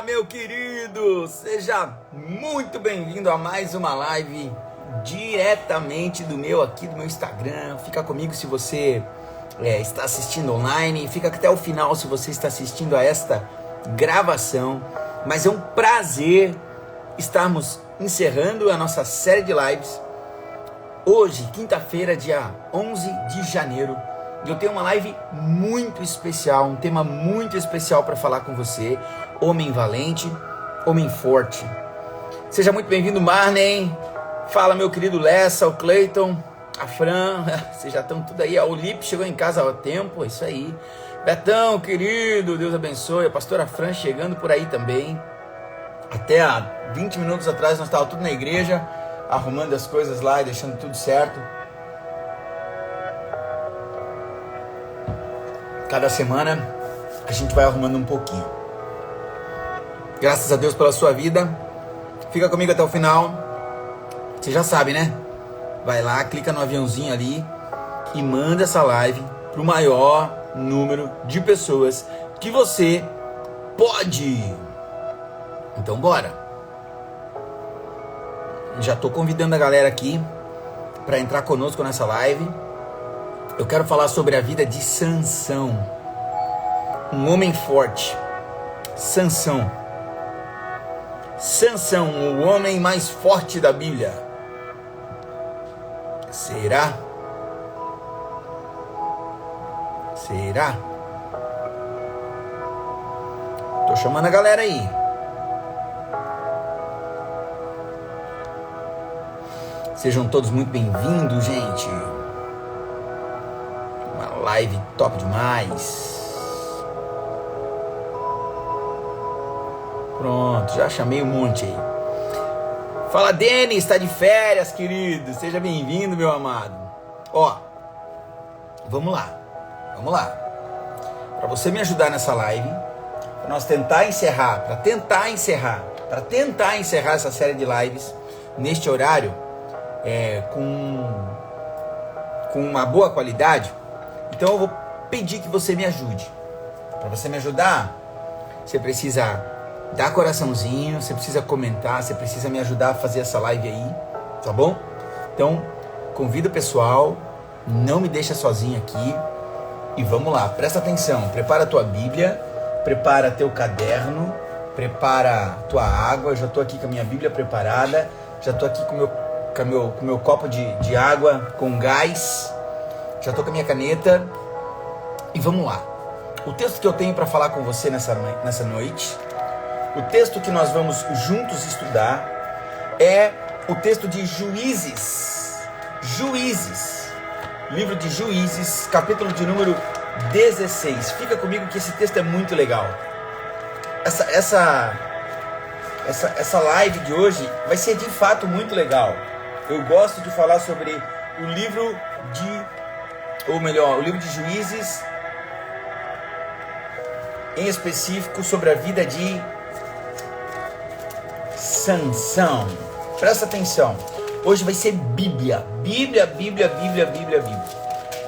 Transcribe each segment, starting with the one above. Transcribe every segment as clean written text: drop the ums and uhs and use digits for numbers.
Olá, meu querido! Seja muito bem-vindo a mais uma live diretamente do meu Instagram. Fica comigo se você está assistindo online, fica até o final se você está assistindo a esta gravação. Mas é um prazer estarmos encerrando a nossa série de lives. Hoje, quinta-feira, dia 11 de janeiro, eu tenho uma live muito especial, um tema muito especial para falar com você. Homem valente, homem forte. Seja muito bem-vindo, Marney. Fala, meu querido Lessa, o Cleiton, a Fran. Vocês já estão tudo aí. O Lipe chegou em casa há tempo, é isso aí. Betão, querido, Deus abençoe. A pastora Fran chegando por aí também. Até há 20 minutos atrás nós estávamos tudo na igreja, arrumando as coisas lá e deixando tudo certo. Cada semana a gente vai arrumando um pouquinho. Graças a Deus pela sua vida. Fica comigo até o final. Você já sabe, né? Vai lá, clica no aviãozinho ali e manda essa live para o maior número de pessoas que você pode. Então bora. Já estou convidando a galera aqui para entrar conosco nessa live. Eu quero falar sobre a vida de Sansão, um homem forte. Sansão, o homem mais forte da Bíblia. Será? Tô chamando a galera aí. Sejam todos muito bem-vindos, gente. Uma live top demais. Pronto, já chamei um monte aí. Fala, Denis, está de férias, querido. Seja bem-vindo, meu amado. Ó, vamos lá. Para você me ajudar nessa live, para nós tentar encerrar essa série de lives neste horário, com uma boa qualidade. Então eu vou pedir que você me ajude. Para você me ajudar, você precisa dar coraçãozinho, você precisa comentar, você precisa me ajudar a fazer essa live aí, tá bom? Então, convida o pessoal, não me deixa sozinho aqui e vamos lá, presta atenção, prepara a tua Bíblia, prepara teu caderno, prepara tua água. Eu já estou aqui com a minha Bíblia preparada, já estou aqui com o meu copo de água com gás, já estou com a minha caneta e vamos lá. O texto que eu tenho para falar com você nessa noite, o texto que nós vamos juntos estudar é o texto de Juízes, livro de Juízes, capítulo de número 16. Fica comigo que esse texto é muito legal. Essa live de hoje vai ser de fato muito legal. Eu gosto de falar sobre o livro de Juízes, em específico sobre a vida de Sansão. Presta atenção. Hoje vai ser Bíblia.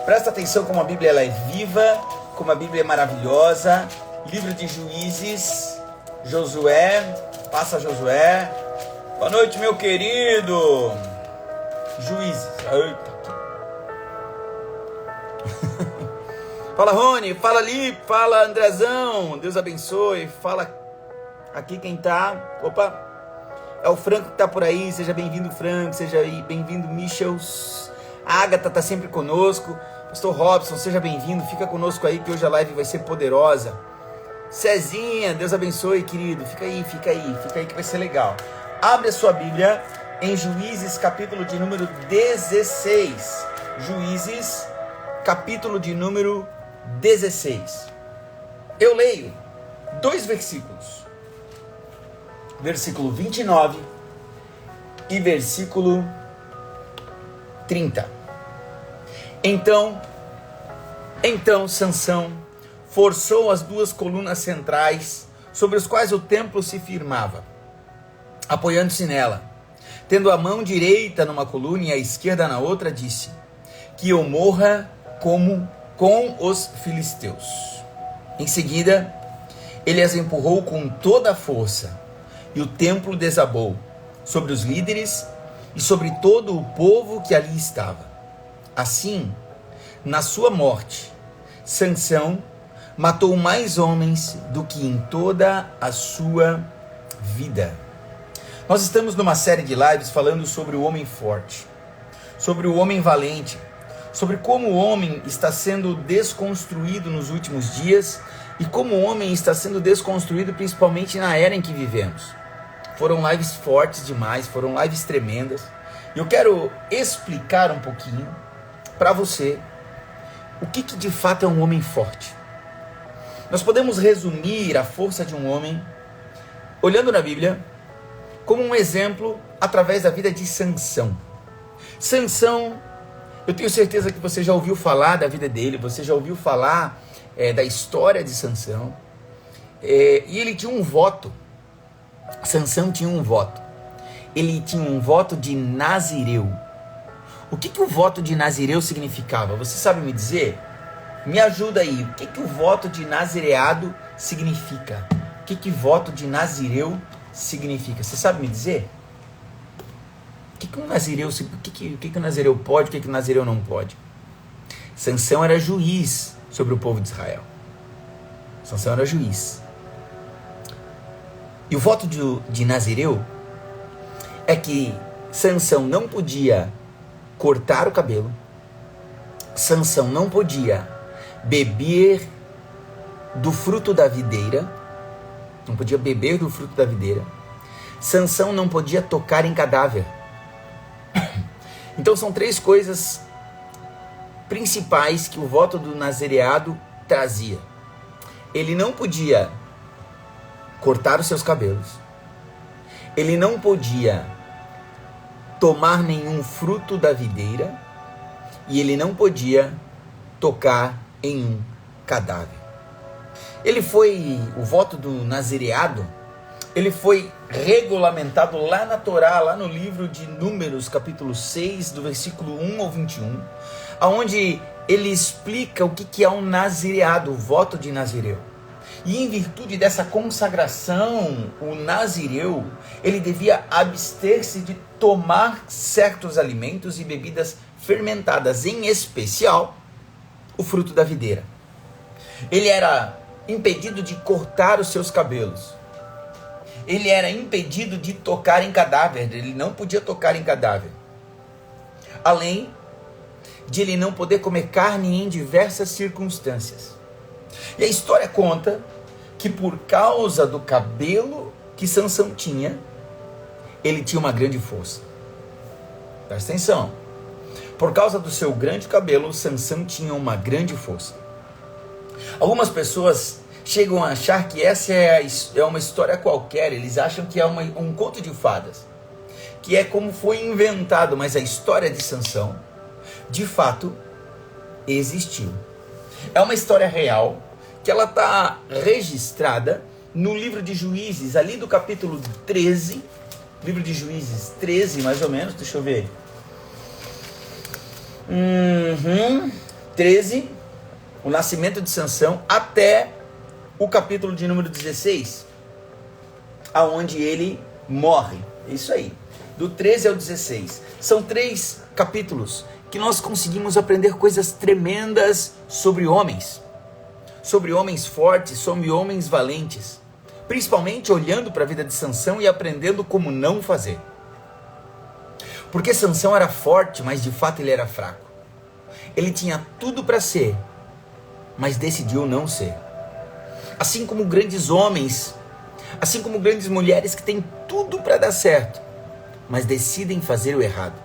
Presta atenção como a Bíblia ela é viva, como a Bíblia é maravilhosa. Livro de Juízes, Josué. Passa Josué. Boa noite, meu querido. Juízes. Eita. Fala, Rony. Fala, Lipe. Fala, Andrezão. Deus abençoe. Fala aqui quem tá. Opa. É o Franco que tá por aí. Seja bem-vindo, Franco. Seja bem-vindo, Michels. A Agatha tá sempre conosco. Pastor Robson, seja bem-vindo. Fica conosco aí que hoje a live vai ser poderosa. Cezinha, Deus abençoe, querido. Fica aí que vai ser legal. Abre a sua Bíblia em Juízes, capítulo de número 16. Juízes, capítulo de número 16. Eu leio 2 versículos. Versículo 29 e versículo 30. Então Sansão forçou as 2 colunas centrais sobre as quais o templo se firmava, apoiando-se nela. Tendo a mão direita numa coluna e a esquerda na outra, disse: que eu morra com os filisteus. Em seguida, Ele as empurrou com toda a força, e o templo desabou sobre os líderes e sobre todo o povo que ali estava. Assim, na sua morte, Sansão matou mais homens do que em toda a sua vida. Nós estamos numa série de lives falando sobre o homem forte, sobre o homem valente, sobre como o homem está sendo desconstruído nos últimos dias e como o homem está sendo desconstruído principalmente na era em que vivemos. Foram lives fortes demais, foram lives tremendas. E eu quero explicar um pouquinho para você o que de fato é um homem forte. Nós podemos resumir a força de um homem olhando na Bíblia como um exemplo através da vida de Sansão. Sansão, eu tenho certeza que você já ouviu falar da vida dele, você já ouviu falar da história de Sansão. E ele tinha um voto. Sansão tinha um voto. Ele tinha um voto de Nazireu. O que o voto de Nazireu significava? Você sabe me dizer? Me ajuda aí. O que o voto de nazireado significa? O que voto de Nazireu significa? Você sabe me dizer? O que o Nazireu, o que o Nazireu pode, o que o Nazireu não pode? Sansão era juiz sobre o povo de Israel. Sansão era juiz. E o voto de Nazireu é que Sansão não podia cortar o cabelo, Sansão não podia beber do fruto da videira, não podia beber do fruto da videira, Sansão não podia tocar em cadáver. Então são 3 coisas principais que o voto do nazireado trazia. Ele não podia cortar os seus cabelos, ele não podia tomar nenhum fruto da videira e ele não podia tocar em um cadáver. O voto do nazireado, ele foi regulamentado lá na Torá, lá no livro de Números, capítulo 6, do versículo 1 ao 21, onde ele explica o que é um nazireado, o voto de Nazireu. E em virtude dessa consagração, o nazireu, ele devia abster-se de tomar certos alimentos e bebidas fermentadas, em especial o fruto da videira. Ele era impedido de cortar os seus cabelos. Ele era impedido de tocar em cadáver, ele não podia tocar em cadáver. Além de ele não poder comer carne em diversas circunstâncias. E a história conta que por causa do cabelo que Sansão tinha, ele tinha uma grande força. Presta atenção. Por causa do seu grande cabelo, Sansão tinha uma grande força. Algumas pessoas chegam a achar que essa é uma história qualquer, eles acham que é um conto de fadas, que é como foi inventado, mas a história de Sansão, de fato, existiu. É uma história real, que ela está registrada no livro de Juízes, ali do capítulo 13, livro de Juízes 13, mais ou menos, deixa eu ver. 13, o nascimento de Sansão, até o capítulo de número 16, aonde ele morre. Isso aí, do 13 ao 16. São 3 capítulos que nós conseguimos aprender coisas tremendas sobre homens fortes, sobre homens valentes, principalmente olhando para a vida de Sansão e aprendendo como não fazer. Porque Sansão era forte, mas de fato ele era fraco. Ele tinha tudo para ser, mas decidiu não ser. Assim como grandes homens, assim como grandes mulheres que têm tudo para dar certo, mas decidem fazer o errado.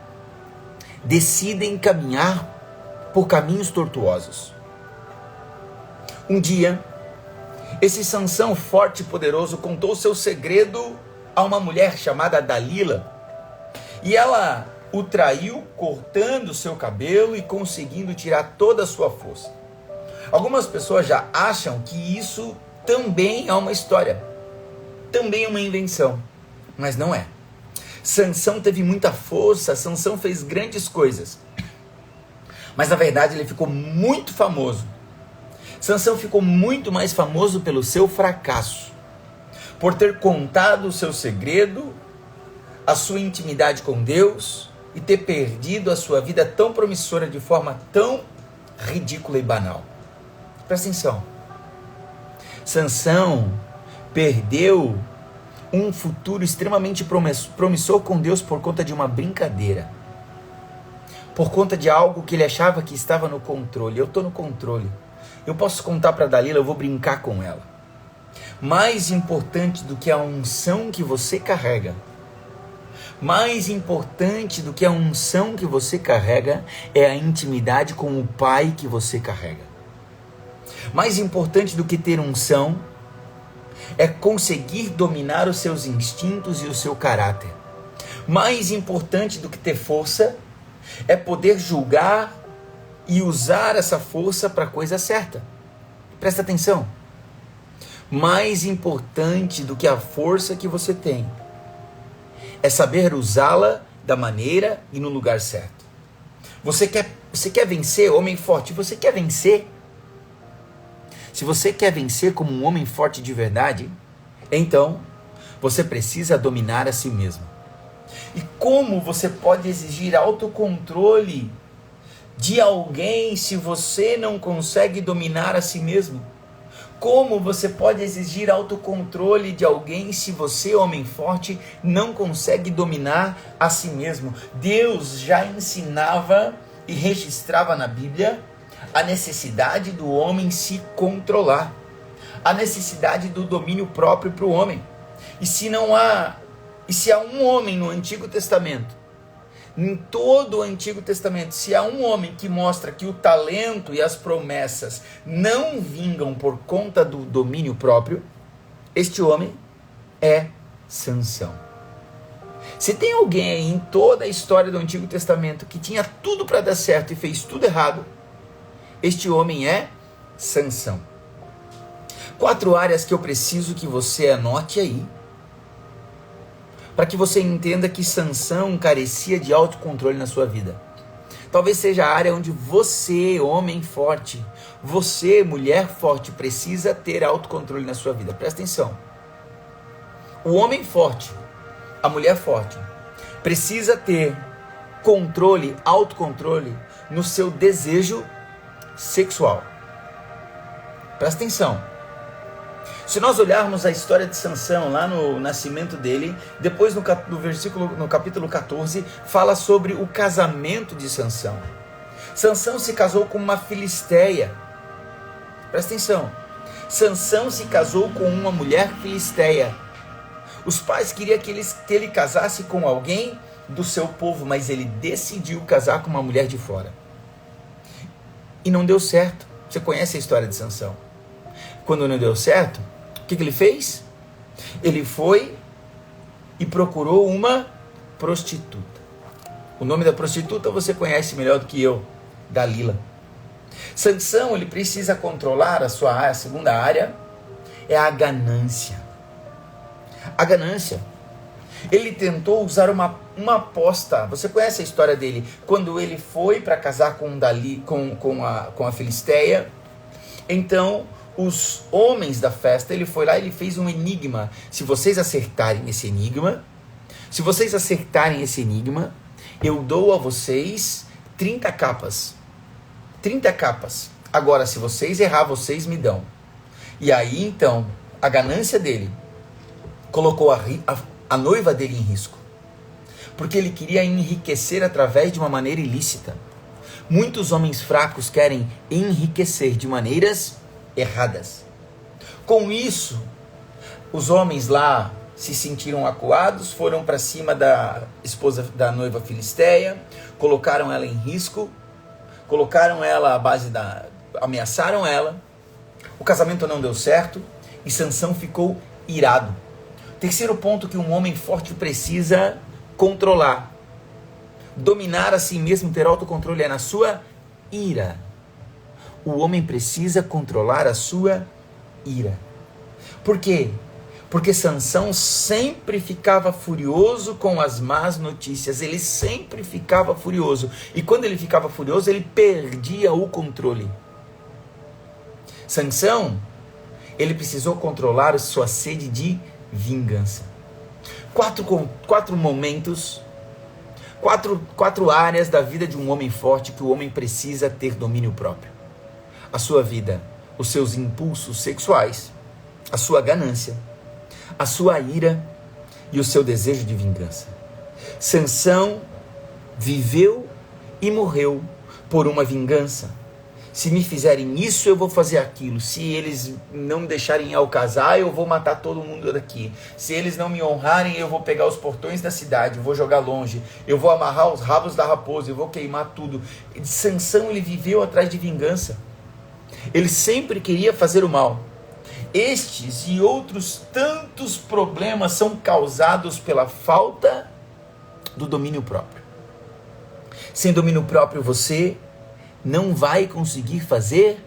Decidem caminhar por caminhos tortuosos. Um dia, esse Sansão forte e poderoso contou seu segredo a uma mulher chamada Dalila. E ela o traiu cortando seu cabelo e conseguindo tirar toda a sua força. Algumas pessoas já acham que isso também é uma história, também é uma invenção, mas não é. Sansão teve muita força, Sansão fez grandes coisas, mas na verdade ele ficou muito famoso Sansão ficou muito mais famoso pelo seu fracasso, por ter contado o seu segredo, a sua intimidade com Deus e ter perdido a sua vida tão promissora de forma tão ridícula e banal. Presta atenção. Sansão perdeu um futuro extremamente promissor com Deus por conta de uma brincadeira. Por conta de algo que ele achava que estava no controle. Eu estou no controle. Eu posso contar para Dalila, eu vou brincar com ela. Mais importante do que a unção que você carrega, mais importante do que a unção que você carrega é a intimidade com o Pai que você carrega. Mais importante do que ter unção é conseguir dominar os seus instintos e o seu caráter. Mais importante do que ter força é poder julgar e usar essa força para a coisa certa. Presta atenção. Mais importante do que a força que você tem é saber usá-la da maneira e no lugar certo. Você quer vencer, homem forte? Você quer vencer? Se você quer vencer como um homem forte de verdade, então você precisa dominar a si mesmo. E como você pode exigir autocontrole de alguém se você não consegue dominar a si mesmo? Como você pode exigir autocontrole de alguém se você, homem forte, não consegue dominar a si mesmo? Deus já ensinava e registrava na Bíblia a necessidade do homem se controlar, a necessidade do domínio próprio para o homem. E se há um homem no Antigo Testamento, em todo o Antigo Testamento, se há um homem que mostra que o talento e as promessas não vingam por conta do domínio próprio, este homem é Sansão. Se tem alguém aí em toda a história do Antigo Testamento que tinha tudo para dar certo e fez tudo errado, este homem é Sansão. 4 áreas que eu preciso que você anote aí, para que você entenda que Sansão carecia de autocontrole na sua vida. Talvez seja a área onde você, homem forte, você, mulher forte, precisa ter autocontrole na sua vida. Presta atenção. O homem forte, a mulher forte, precisa ter controle, autocontrole no seu desejo sexual. Presta atenção. Se nós olharmos a história de Sansão, lá no nascimento dele, depois no capítulo 14, fala sobre o casamento de Sansão. Sansão se casou com uma filisteia. Presta atenção. Sansão se casou com uma mulher filisteia. Os pais queriam que ele casasse com alguém do seu povo, mas ele decidiu casar com uma mulher de fora. E não deu certo. Você conhece a história de Sansão. Quando não deu certo, o que ele fez? Ele foi e procurou uma prostituta. O nome da prostituta você conhece melhor do que eu, Dalila. Sansão, ele precisa controlar a segunda área, é a ganância. A ganância. Ele tentou usar uma aposta. Você conhece a história dele? Quando ele foi para casar com a filisteia, então os homens da festa, ele foi lá e ele fez um enigma. Se vocês acertarem esse enigma, eu dou a vocês 30 capas. 30 capas. Agora, se vocês errar, vocês me dão. E aí, então, a ganância dele colocou a noiva dele em risco. Porque ele queria enriquecer através de uma maneira ilícita. Muitos homens fracos querem enriquecer de maneiras erradas. Com isso, os homens lá se sentiram acuados, foram para cima da esposa da noiva filisteia, colocaram ela em risco, ameaçaram ela. O casamento não deu certo e Sansão ficou irado. Terceiro ponto que um homem forte precisa controlar, dominar a si mesmo, ter autocontrole, é na sua ira. O homem precisa controlar a sua ira. Por quê? Porque Sansão sempre ficava furioso com as más notícias. Ele sempre ficava furioso. E quando ele ficava furioso, ele perdia o controle. Sansão, ele precisou controlar a sua sede de vingança. Quatro momentos, quatro áreas da vida de um homem forte que o homem precisa ter domínio próprio. A sua vida, os seus impulsos sexuais, a sua ganância, a sua ira e o seu desejo de vingança. Sansão viveu e morreu por uma vingança. Se me fizerem isso, eu vou fazer aquilo. Se eles não me deixarem ao casar, eu vou matar todo mundo daqui. Se eles não me honrarem, eu vou pegar os portões da cidade, eu vou jogar longe. Eu vou amarrar os rabos da raposa, eu vou queimar tudo. Sansão, ele viveu atrás de vingança. Ele sempre queria fazer o mal. Estes e outros tantos problemas são causados pela falta do domínio próprio. Sem domínio próprio, você não vai conseguir fazer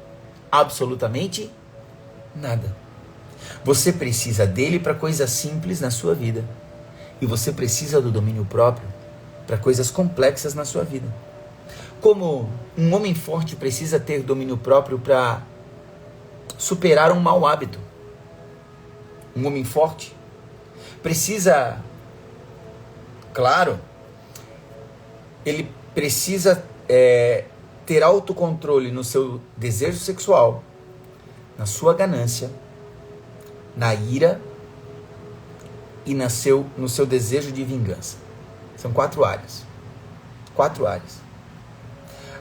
absolutamente nada. Você precisa dele para coisas simples na sua vida. E você precisa do domínio próprio para coisas complexas na sua vida. Como um homem forte precisa ter domínio próprio para superar um mau hábito. Um homem forte precisa, claro, ele precisa ter autocontrole no seu desejo sexual, na sua ganância, na ira e no seu desejo de vingança. São 4 áreas. 4 áreas.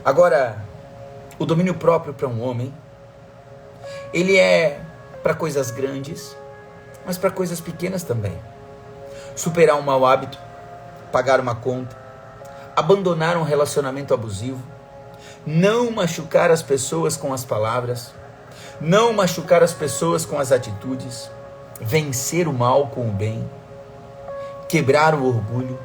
Agora, o domínio próprio para um homem, ele é para coisas grandes, mas para coisas pequenas também. Superar um mau hábito, pagar uma conta, abandonar um relacionamento abusivo, não machucar as pessoas com as palavras, não machucar as pessoas com as atitudes, vencer o mal com o bem, quebrar o orgulho.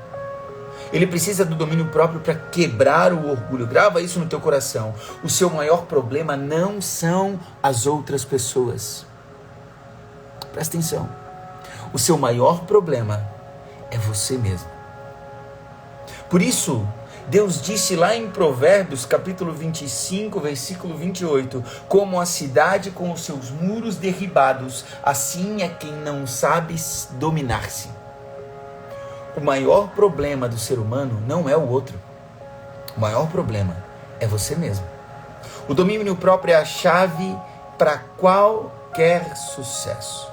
Ele precisa do domínio próprio para quebrar o orgulho. Grava isso no teu coração. O seu maior problema não são as outras pessoas. Presta atenção. O seu maior problema é você mesmo. Por isso, Deus disse lá em Provérbios, capítulo 25, versículo 28, como a cidade com os seus muros derribados, assim é quem não sabe dominar-se. O maior problema do ser humano não é o outro. O maior problema é você mesmo. O domínio próprio é a chave para qualquer sucesso.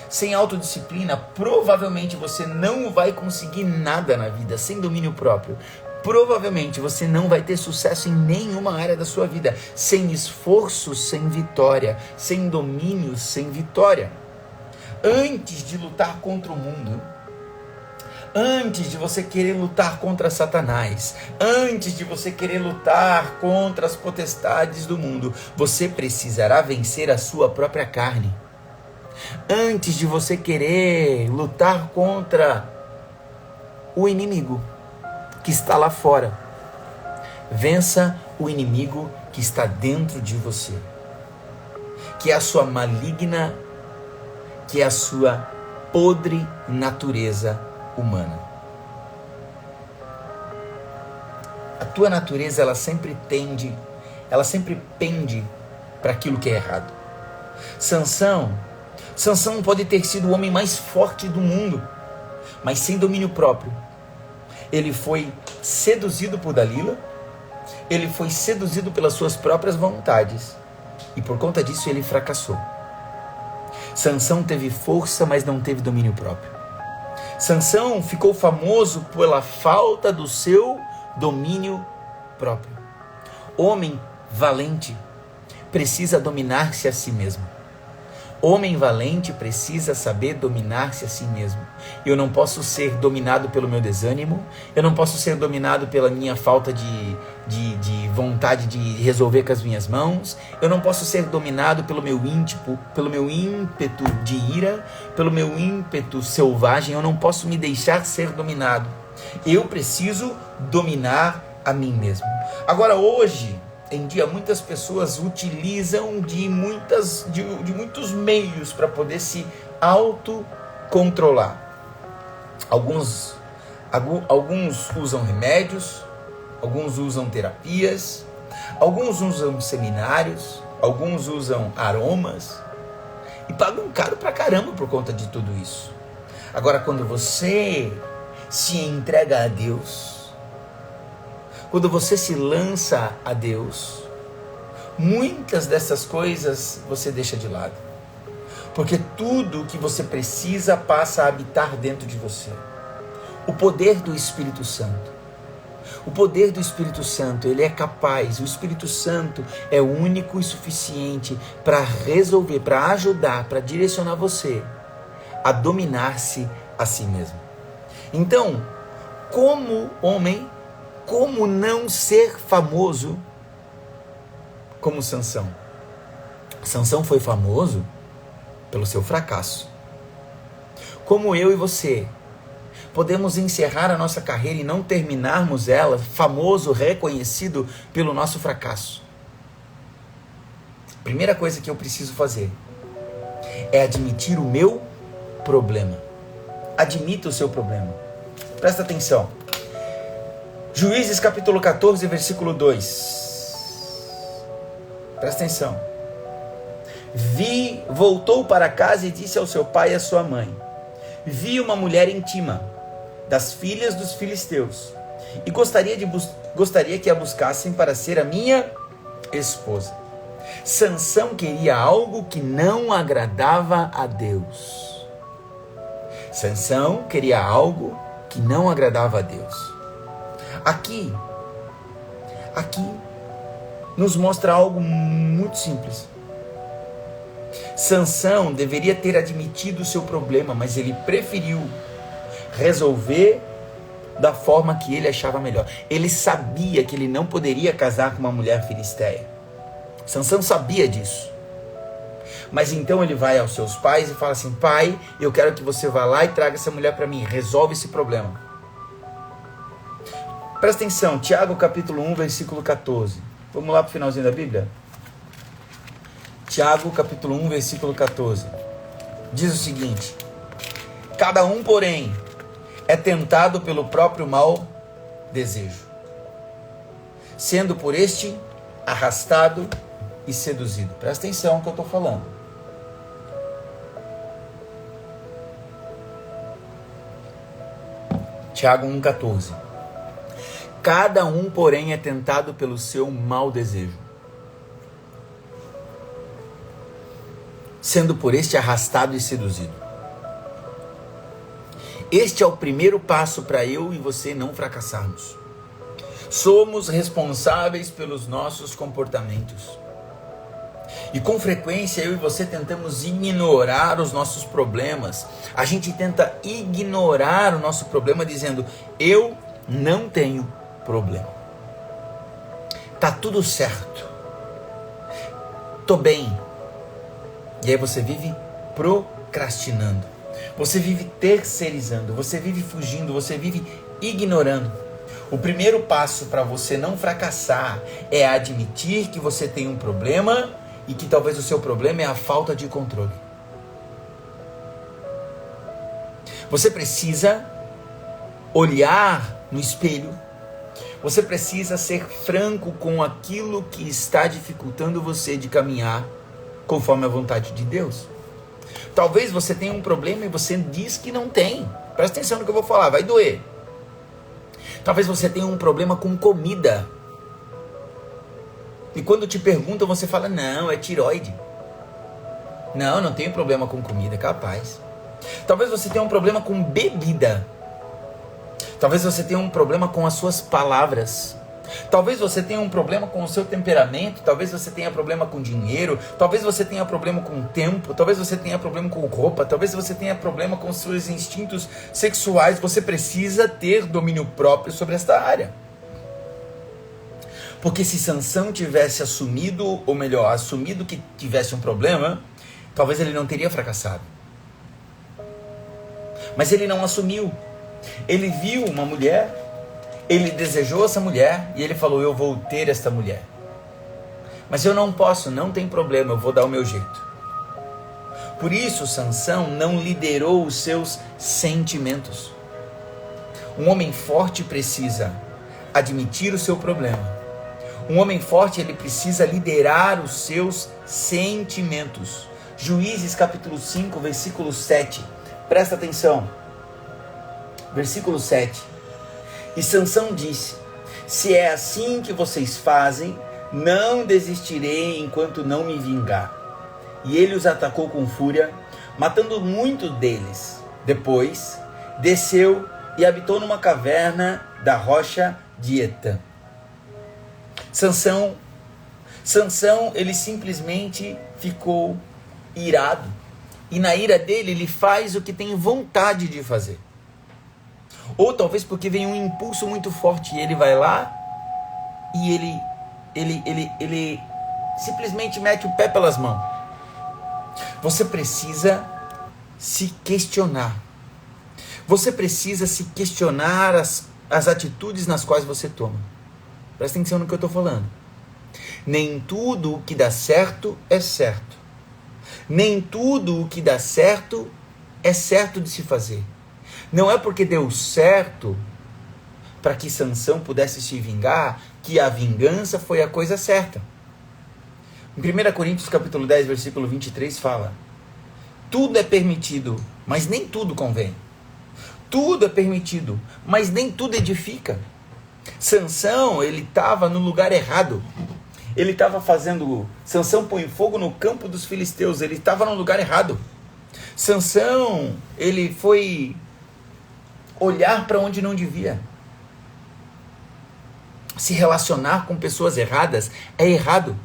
Sem autodisciplina, provavelmente você não vai conseguir nada na vida. Sem domínio próprio, provavelmente você não vai ter sucesso em nenhuma área da sua vida. Sem esforço, sem vitória. Sem domínio, sem vitória. Antes de lutar contra o mundo, antes de você querer lutar contra Satanás, antes de você querer lutar contra as potestades do mundo, você precisará vencer a sua própria carne. Antes de você querer lutar contra o inimigo que está lá fora, vença o inimigo que está dentro de você, que é a sua maligna, que é a sua podre natureza humana. A tua natureza, ela sempre pende para aquilo que é errado. Sansão pode ter sido o homem mais forte do mundo, mas sem domínio próprio. Ele foi seduzido por Dalila, ele foi seduzido pelas suas próprias vontades, e por conta disso ele fracassou. Sansão teve força, mas não teve domínio próprio. Sansão ficou famoso pela falta do seu domínio próprio. Homem valente precisa dominar-se a si mesmo. Homem valente precisa saber dominar-se a si mesmo. Eu não posso ser dominado pelo meu desânimo, eu não posso ser dominado pela minha falta de vontade de resolver com as minhas mãos, eu não posso ser dominado pelo meu ímpeto de ira, pelo meu ímpeto selvagem, eu não posso me deixar ser dominado. Eu preciso dominar a mim mesmo. Agora, hoje em dia, muitas pessoas utilizam de muitos meios para poder se autocontrolar. Alguns usam remédios, alguns usam terapias, alguns usam seminários, alguns usam aromas e pagam caro pra caramba por conta de tudo isso. Agora, quando você se entrega a Deus, quando você se lança a Deus, muitas dessas coisas você deixa de lado. Porque tudo o que você precisa passa a habitar dentro de você. O poder do Espírito Santo. O poder do Espírito Santo, ele é capaz, o Espírito Santo é único e suficiente para resolver, para ajudar, para direcionar você a dominar-se a si mesmo. Então, como homem, como não ser famoso como Sansão? Sansão foi famoso pelo seu fracasso. Como eu e você podemos encerrar a nossa carreira e não terminarmos ela famoso, reconhecido pelo nosso fracasso? Primeira coisa que eu preciso fazer é admitir o meu problema. Admita o seu problema. Presta atenção. Juízes capítulo 14, versículo 2. Presta atenção. Voltou para casa e disse ao seu pai e à sua mãe: vi uma mulher em Tima, das filhas dos filisteus, e gostaria que a buscassem para ser a minha esposa. Sansão queria algo que não agradava a Deus. Sansão queria algo que não agradava a Deus. Aqui nos mostra algo muito simples. Sansão deveria ter admitido o seu problema, mas ele preferiu resolver da forma que ele achava melhor. Ele sabia que ele não poderia casar com uma mulher filisteia. Sansão sabia disso. Mas então ele vai aos seus pais e fala assim: pai, eu quero que você vá lá e traga essa mulher para mim, resolve esse problema. Presta atenção, Tiago capítulo 1, versículo 14. Vamos lá para o finalzinho da Bíblia? Tiago capítulo 1, versículo 14. Diz o seguinte: cada um, porém, é tentado pelo próprio mau desejo, sendo por este arrastado e seduzido. Presta atenção no que eu estou falando. Tiago 1,14. Cada um, porém, é tentado pelo seu mau desejo, sendo por este arrastado e seduzido. Este é o primeiro passo para eu e você não fracassarmos. Somos responsáveis pelos nossos comportamentos. E com frequência eu e você tentamos ignorar os nossos problemas. A gente tenta ignorar o nosso problema dizendo: eu não tenho problema. Tá tudo certo. Tô bem. E aí você vive procrastinando. Você vive terceirizando. Você vive fugindo. Você vive ignorando. O primeiro passo para você não fracassar é admitir que você tem um problema e que talvez o seu problema é a falta de controle. Você precisa olhar no espelho. Você precisa ser franco com aquilo que está dificultando você de caminhar conforme a vontade de Deus. Talvez você tenha um problema e você diz que não tem. Presta atenção no que eu vou falar, vai doer. Talvez você tenha um problema com comida. E quando te perguntam, você fala: não, é tireoide. Não tenho problema com comida, capaz. Talvez você tenha um problema com bebida. Talvez você tenha um problema com as suas palavras. Talvez você tenha um problema com o seu temperamento. Talvez você tenha problema com dinheiro. Talvez você tenha problema com tempo. Talvez você tenha problema com roupa. Talvez você tenha problema com seus instintos sexuais. Você precisa ter domínio próprio sobre esta área. Porque se Sansão tivesse assumido, ou melhor, assumido que tivesse um problema, talvez ele não teria fracassado. Mas ele não assumiu. Ele viu uma mulher, ele desejou essa mulher e ele falou: eu vou ter esta mulher. Mas eu não posso, não tem problema, eu vou dar o meu jeito. Por isso Sansão não liderou os seus sentimentos. Um homem forte precisa admitir o seu problema. Um homem forte, ele precisa liderar os seus sentimentos. Juízes capítulo 5, versículo 7. Presta atenção. Versículo 7. E Sansão disse: se é assim que vocês fazem, não desistirei enquanto não me vingar. E ele os atacou com fúria, matando muitos deles. Depois, desceu e habitou numa caverna da rocha de Etã. Sansão, ele simplesmente ficou irado. E na ira dele, ele faz o que tem vontade de fazer. Ou talvez porque vem um impulso muito forte e ele vai lá e ele simplesmente mete o pé pelas mãos. Você precisa se questionar. Você precisa se questionar as atitudes nas quais você toma. Presta atenção no que eu estou falando. Nem tudo o que dá certo é certo. Nem tudo o que dá certo é certo de se fazer. Não é porque deu certo para que Sansão pudesse se vingar que a vingança foi a coisa certa. Em 1 Coríntios capítulo 10, versículo 23 fala: tudo é permitido, mas nem tudo convém. Tudo é permitido, mas nem tudo edifica. Sansão, ele estava no lugar errado. Ele estava fazendo... Sansão põe fogo no campo dos filisteus. Ele estava no lugar errado. Sansão, ele foi olhar para onde não devia. Se relacionar com pessoas erradas é errado.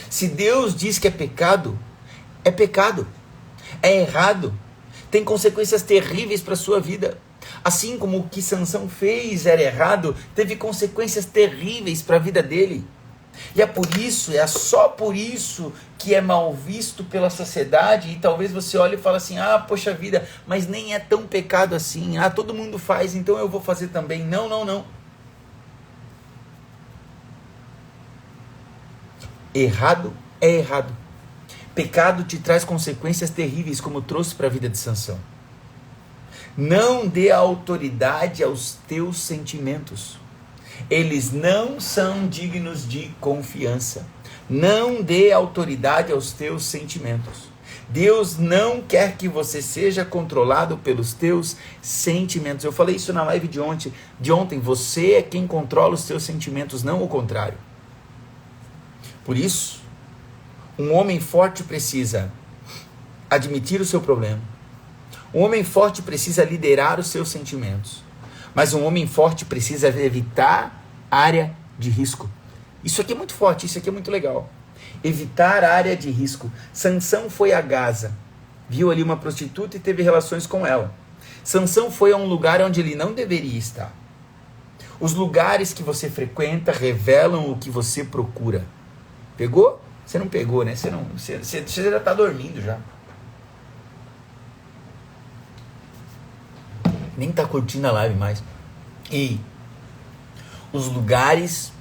Se Deus diz que é pecado, é pecado. É errado. Tem consequências terríveis para a sua vida. Assim como o que Sansão fez era errado, teve consequências terríveis para a vida dele. E é por isso, é só por isso que é mal visto pela sociedade. E talvez você olhe e fale assim: ah, poxa vida, mas nem é tão pecado assim. Ah, todo mundo faz, então eu vou fazer também. Não, não, não. Errado é errado. Pecado te traz consequências terríveis, como trouxe para a vida de Sansão. Não dê autoridade aos teus sentimentos. Eles não são dignos de confiança. Não dê autoridade aos teus sentimentos. Deus não quer que você seja controlado pelos teus sentimentos. Eu falei isso na live de ontem. Você é quem controla os teus sentimentos, não o contrário. Por isso, um homem forte precisa admitir o seu problema. Um homem forte precisa liderar os seus sentimentos. Mas um homem forte precisa evitar área de risco. Isso aqui é muito forte, isso aqui é muito legal. Evitar área de risco. Sansão foi a Gaza, viu ali uma prostituta e teve relações com ela. Sansão foi a um lugar onde ele não deveria estar. Os lugares que você frequenta revelam o que você procura. Pegou? Você não pegou, né? Você já está dormindo já. Nem está curtindo a live mais. E os lugares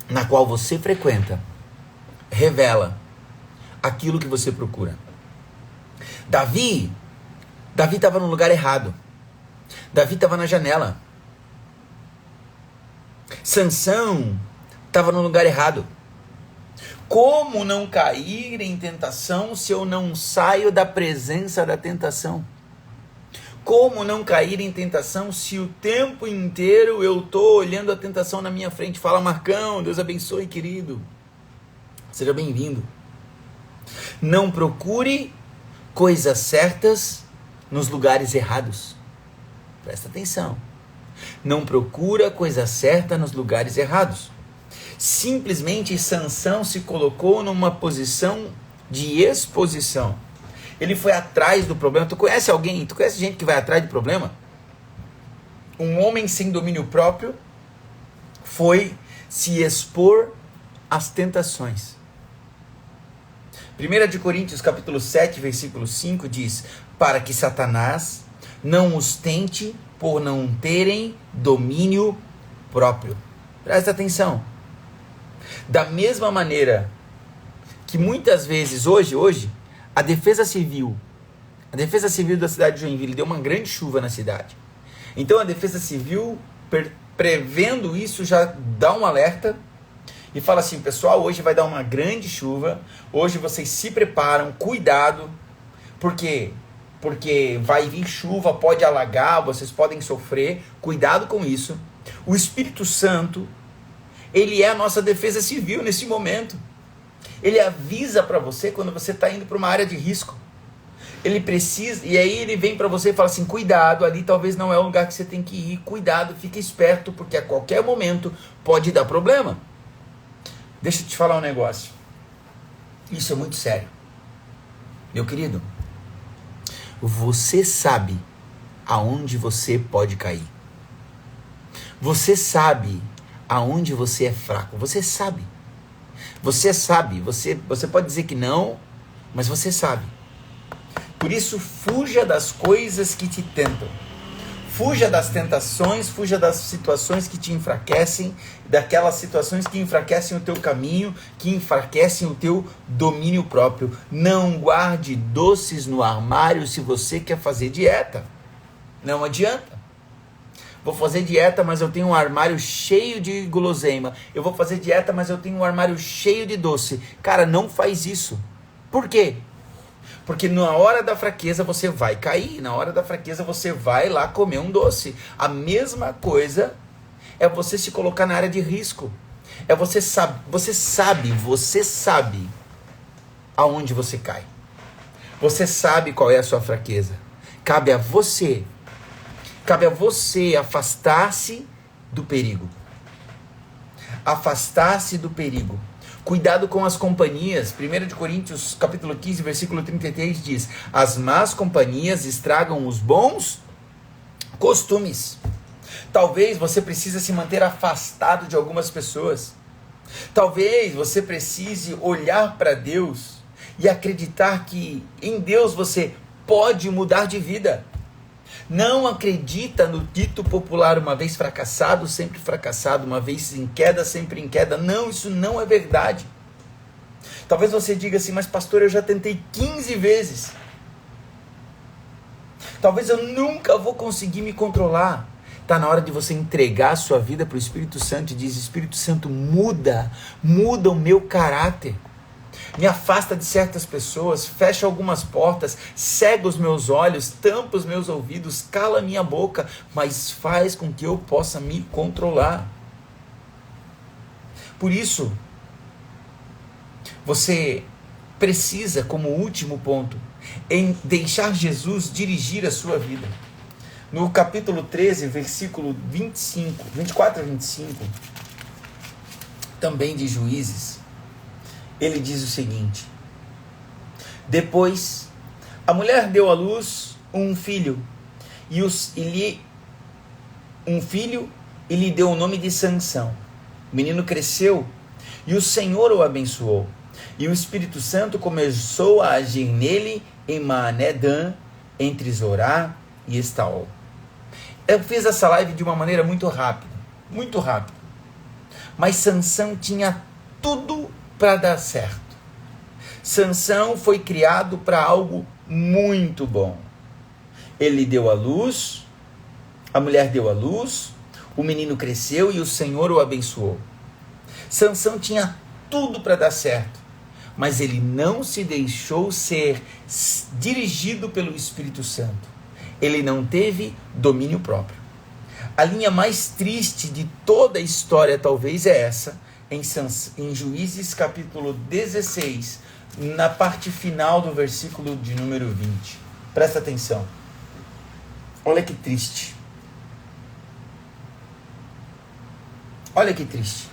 na qual você frequenta revela aquilo que você procura. Davi estava no lugar errado. Davi estava na janela. Sansão estava no lugar errado. Como não cair em tentação se eu não saio da presença da tentação? Como não cair em tentação se o tempo inteiro eu estou olhando a tentação na minha frente? Fala, Marcão, Deus abençoe, querido. Seja bem-vindo. Não procure coisas certas nos lugares errados. Presta atenção. Não procura coisa certa nos lugares errados. Simplesmente Sansão se colocou numa posição de exposição. Ele foi atrás do problema. Tu conhece alguém? Tu conhece gente que vai atrás do problema? Um homem sem domínio próprio foi se expor às tentações. 1 Coríntios capítulo 7, versículo 5 diz: para que Satanás não os tente por não terem domínio próprio. Presta atenção. Da mesma maneira que muitas vezes hoje a Defesa Civil da cidade de Joinville deu uma grande chuva na cidade. Então a Defesa Civil prevendo isso, já dá um alerta e fala assim: pessoal, hoje vai dar uma grande chuva, hoje vocês se preparam, cuidado, porque vai vir chuva, pode alagar, vocês podem sofrer, cuidado com isso. O Espírito Santo, ele é a nossa defesa civil nesse momento. Ele avisa para você quando você está indo para uma área de risco. Ele precisa, e aí ele vem para você e fala assim: cuidado, ali talvez não é o lugar que você tem que ir, cuidado, fica esperto, porque a qualquer momento pode dar problema. Deixa eu te falar um negócio. Isso é muito sério. Meu querido, você sabe aonde você pode cair. Você sabe aonde você é fraco. Você sabe. Você sabe. Você pode dizer que não, mas você sabe. Por isso, fuja das coisas que te tentam. Fuja das tentações, fuja das situações que te enfraquecem, daquelas situações que enfraquecem o teu caminho, que enfraquecem o teu domínio próprio. Não guarde doces no armário se você quer fazer dieta. Não adianta. Vou fazer dieta, mas eu tenho um armário cheio de guloseima. Eu vou fazer dieta, mas eu tenho um armário cheio de doce. Cara, não faz isso. Por quê? Porque na hora da fraqueza você vai cair, na hora da fraqueza você vai lá comer um doce. A mesma coisa é você se colocar na área de risco. É você sabe aonde você cai. Você sabe qual é a sua fraqueza. Cabe a você afastar-se do perigo. Afastar-se do perigo. Cuidado com as companhias. 1 Coríntios capítulo 15, versículo 33 diz: as más companhias estragam os bons costumes. Talvez você precise se manter afastado de algumas pessoas. Talvez você precise olhar para Deus e acreditar que em Deus você pode mudar de vida. Não acredita no dito popular: uma vez fracassado, sempre fracassado, uma vez em queda, sempre em queda. Não, isso não é verdade. Talvez você diga assim: mas pastor, eu já tentei 15 vezes. Talvez eu nunca vou conseguir me controlar. Está na hora de você entregar a sua vida para o Espírito Santo e diz: Espírito Santo, muda o meu caráter. Me afasta de certas pessoas, fecha algumas portas, cega os meus olhos, tampa os meus ouvidos, cala a minha boca, mas faz com que eu possa me controlar. Por isso, você precisa, como último ponto, em deixar Jesus dirigir a sua vida. No capítulo 13, versículo 24 a 25, também de Juízes, ele diz o seguinte: depois a mulher deu à luz um filho e lhe deu o nome de Sansão. O menino cresceu e o Senhor o abençoou, e o Espírito Santo começou a agir nele em Maanedã, entre Zorá e Estaol. Eu fiz essa live de uma maneira muito rápida, mas Sansão tinha tudo para dar certo. Sansão foi criado para algo muito bom. Ele deu à luz, a mulher deu à luz, o menino cresceu e o Senhor o abençoou. Sansão tinha tudo para dar certo, mas ele não se deixou ser dirigido pelo Espírito Santo. Ele não teve domínio próprio. A linha mais triste de toda a história talvez é essa, em Juízes capítulo 16, na parte final do versículo de número 20. Presta atenção. Olha que triste. Olha que triste.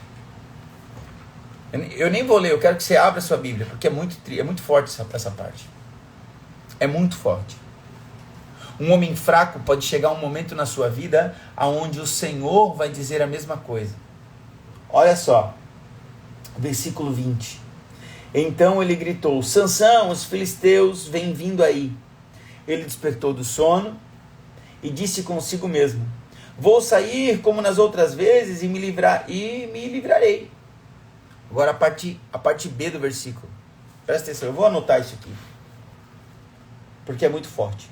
Eu nem vou ler, eu quero que você abra a sua Bíblia, porque é muito forte essa parte. É muito forte. Um homem fraco pode chegar um momento na sua vida onde o Senhor vai dizer a mesma coisa. Olha só. Versículo 20. Então ele gritou: Sansão, os filisteus vêm vindo aí. Ele despertou do sono e disse consigo mesmo: vou sair como nas outras vezes e me livrarei. Agora a parte B do versículo. Presta atenção, eu vou anotar isso aqui, porque é muito forte.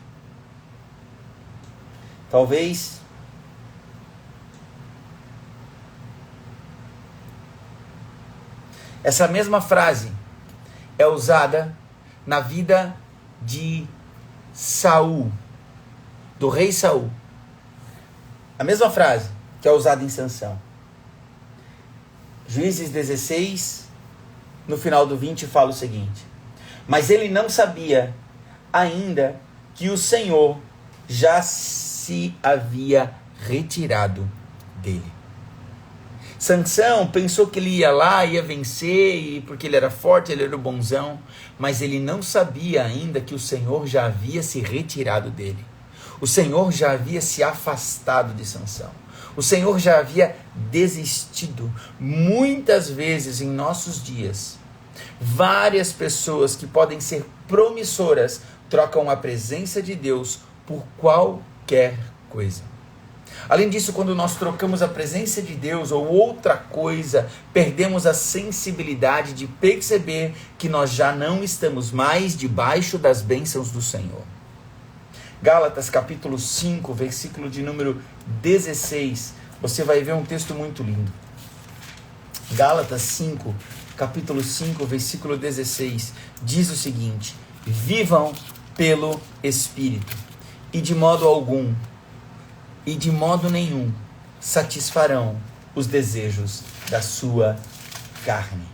Essa mesma frase é usada na vida de Saul, do rei Saul. A mesma frase que é usada em Sansão. Juízes 16, no final do 20, fala o seguinte: mas ele não sabia ainda que o Senhor já se havia retirado dele. Sansão pensou que ele ia lá, ia vencer, e porque ele era forte, ele era o bonzão, mas ele não sabia ainda que o Senhor já havia se retirado dele. O Senhor já havia se afastado de Sansão. O Senhor já havia desistido. Muitas vezes em nossos dias, várias pessoas que podem ser promissoras trocam a presença de Deus por qualquer coisa. Além disso, quando nós trocamos a presença de Deus ou outra coisa, perdemos a sensibilidade de perceber que nós já não estamos mais debaixo das bênçãos do Senhor. Gálatas capítulo 5, versículo de número 16, você vai ver um texto muito lindo. Gálatas 5, capítulo 5, versículo 16, diz o seguinte: vivam pelo Espírito, e de modo nenhum satisfarão os desejos da sua carne.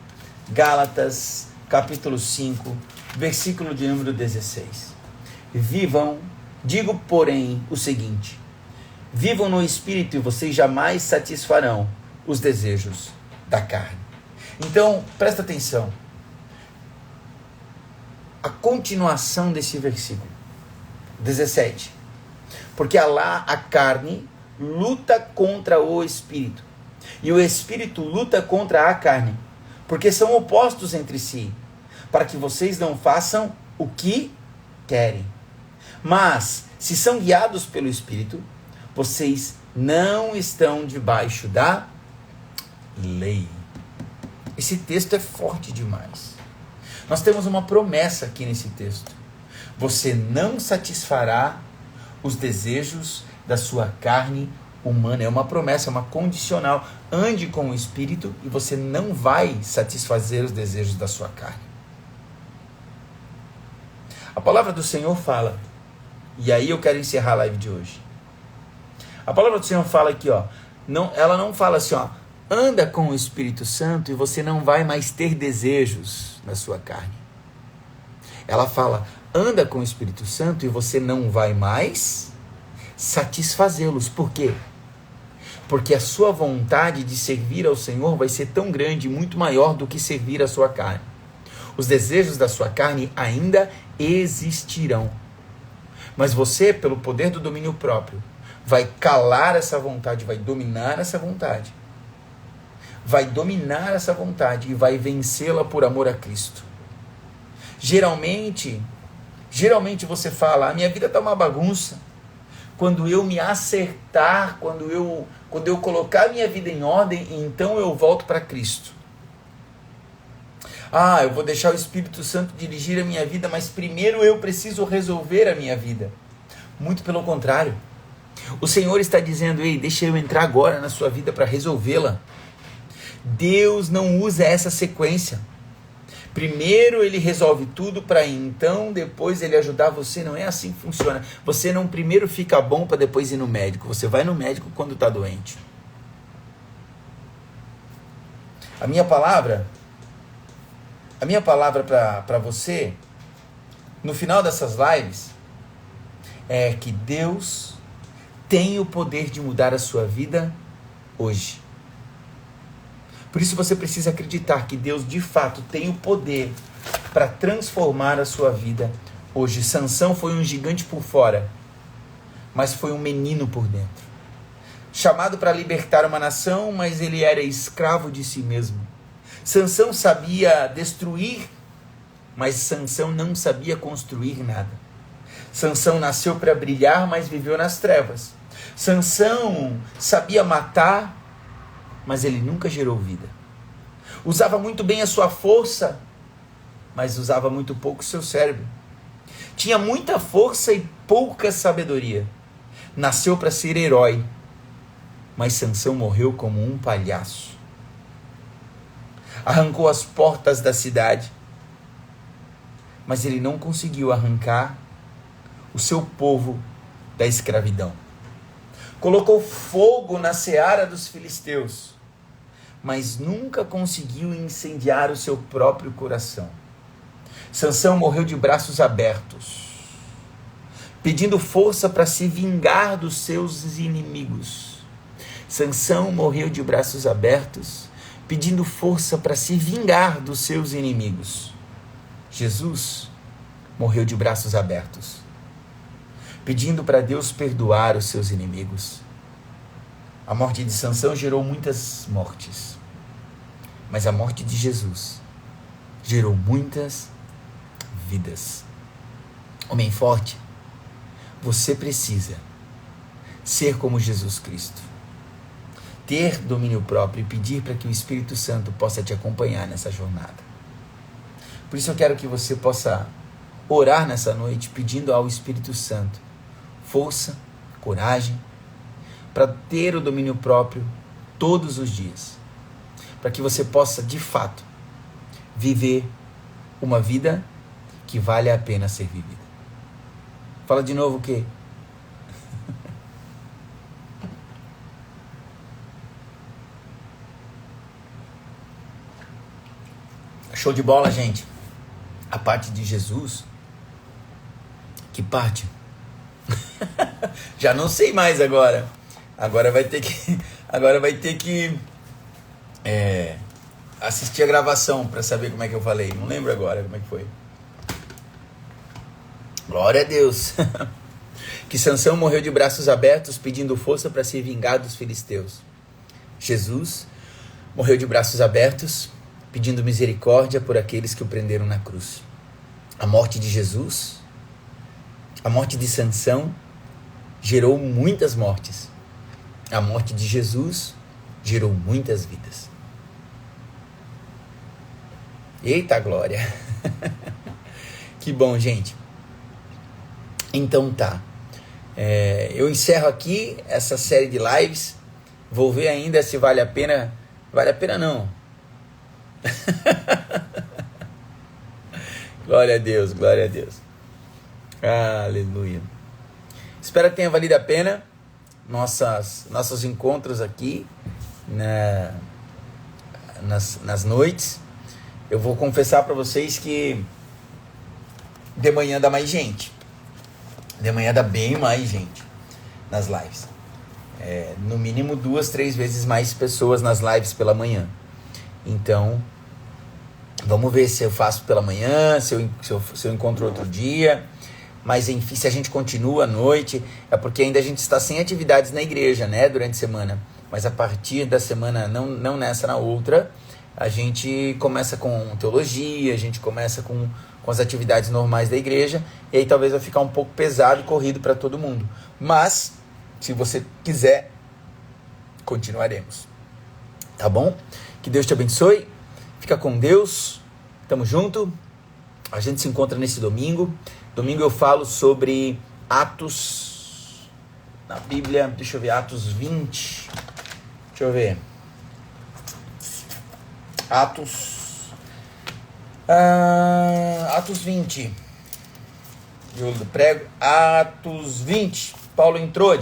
Gálatas, capítulo 5, versículo de número 16. Digo, porém, o seguinte: vivam no Espírito e vocês jamais satisfarão os desejos da carne. Então, presta atenção. A continuação desse versículo, 17. Porque a carne luta contra o Espírito, e o Espírito luta contra a carne, porque são opostos entre si, para que vocês não façam o que querem. Mas, se são guiados pelo Espírito, vocês não estão debaixo da lei. Esse texto é forte demais. Nós temos uma promessa aqui nesse texto: você não satisfará os desejos da sua carne humana. É uma promessa, é uma condicional. Ande com o Espírito e você não vai satisfazer os desejos da sua carne. A palavra do Senhor fala, e aí eu quero encerrar a live de hoje. A palavra do Senhor fala aqui, ela não fala assim, anda com o Espírito Santo e você não vai mais ter desejos na sua carne. Ela fala, anda com o Espírito Santo e você não vai mais satisfazê-los. Por quê? Porque a sua vontade de servir ao Senhor vai ser tão grande, muito maior do que servir a sua carne. Os desejos da sua carne ainda existirão. Mas você, pelo poder do domínio próprio, vai calar essa vontade, vai dominar essa vontade. Vai dominar essa vontade e vai vencê-la por amor a Cristo. Geralmente você fala, a minha vida está uma bagunça. Quando eu me acertar, quando eu colocar a minha vida em ordem, então eu volto para Cristo. Eu vou deixar o Espírito Santo dirigir a minha vida, mas primeiro eu preciso resolver a minha vida. Muito pelo contrário. O Senhor está dizendo, ei, deixa eu entrar agora na sua vida para resolvê-la. Deus não usa essa sequência. Primeiro ele resolve tudo para então depois ele ajudar você. Não é assim que funciona. Você não primeiro fica bom para depois ir no médico. Você vai no médico quando está doente. A minha palavra para você, no final dessas lives, é que Deus tem o poder de mudar a sua vida hoje. Por isso você precisa acreditar que Deus de fato tem o poder para transformar a sua vida hoje. Sansão foi um gigante por fora, mas foi um menino por dentro. Chamado para libertar uma nação, mas ele era escravo de si mesmo. Sansão sabia destruir, mas Sansão não sabia construir nada. Sansão nasceu para brilhar, mas viveu nas trevas. Sansão sabia matar, mas ele nunca gerou vida. Usava muito bem a sua força, mas usava muito pouco o seu cérebro. Tinha muita força e pouca sabedoria. Nasceu para ser herói, mas Sansão morreu como um palhaço. arrancou as portas da cidade, mas ele não conseguiu arrancar o seu povo da escravidão. Colocou fogo na seara dos filisteus, mas nunca conseguiu incendiar o seu próprio coração. Sansão morreu de braços abertos, pedindo força para se vingar dos seus inimigos. Sansão morreu de braços abertos, pedindo força para se vingar dos seus inimigos. Jesus morreu de braços abertos, pedindo para Deus perdoar os seus inimigos. A morte de Sansão gerou muitas mortes, mas a morte de Jesus gerou muitas vidas. Homem forte, você precisa ser como Jesus Cristo, ter domínio próprio e pedir para que o Espírito Santo possa te acompanhar nessa jornada. Por isso eu quero que você possa orar nessa noite pedindo ao Espírito Santo força, coragem, para ter o domínio próprio todos os dias, para que você possa de fato viver uma vida que vale a pena ser vivida. Fala de novo o quê? Show de bola, gente. A parte de Jesus. Que parte? Já não sei mais agora. Agora vai ter que assistir a gravação para saber como é que eu falei. Não lembro agora como é que foi. Glória a Deus. Que Sansão morreu de braços abertos, pedindo força para se vingar dos filisteus. Jesus morreu de braços abertos, pedindo misericórdia por aqueles que o prenderam na cruz. A morte de Jesus, a morte de Sansão, gerou muitas mortes. A morte de Jesus gerou muitas vidas. Eita glória! Que bom, gente. Então tá. Eu encerro aqui essa série de lives. Vou ver ainda se vale a pena. Vale a pena não. Glória a Deus, glória a Deus. Aleluia. Espero que tenha valido a pena nossos encontros aqui nas noites. Eu vou confessar para vocês que de manhã dá mais gente. De manhã dá bem mais gente nas lives. No mínimo 2, 3 vezes mais pessoas nas lives pela manhã. Então, vamos ver se eu faço pela manhã, se eu encontro outro dia. Mas enfim, se a gente continua à noite, é porque ainda a gente está sem atividades na igreja, né, durante a semana. Mas a partir da semana, não nessa, na outra, a gente começa com teologia, a gente começa com as atividades normais da igreja. E aí talvez vai ficar um pouco pesado e corrido para todo mundo. Mas, se você quiser, continuaremos. Tá bom? Que Deus te abençoe. Fica com Deus. Tamo junto. A gente se encontra nesse domingo. Domingo eu falo sobre Atos na Bíblia. Deixa eu ver, Atos 20. Deixa eu ver. Atos 20. Eu prego Atos 20. Paulo entrou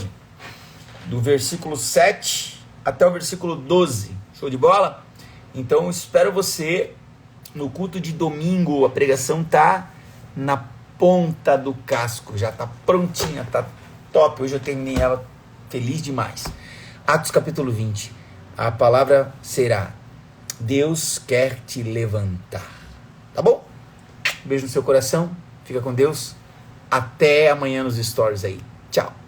do versículo 7 até o versículo 12. Show de bola? Então espero você no culto de domingo. A pregação tá na ponta do casco, já tá prontinha, tá top. Hoje eu terminei ela feliz demais. Atos capítulo 20. A palavra será: Deus quer te levantar. Tá bom? Beijo no seu coração. Fica com Deus. Até amanhã nos stories aí. Tchau.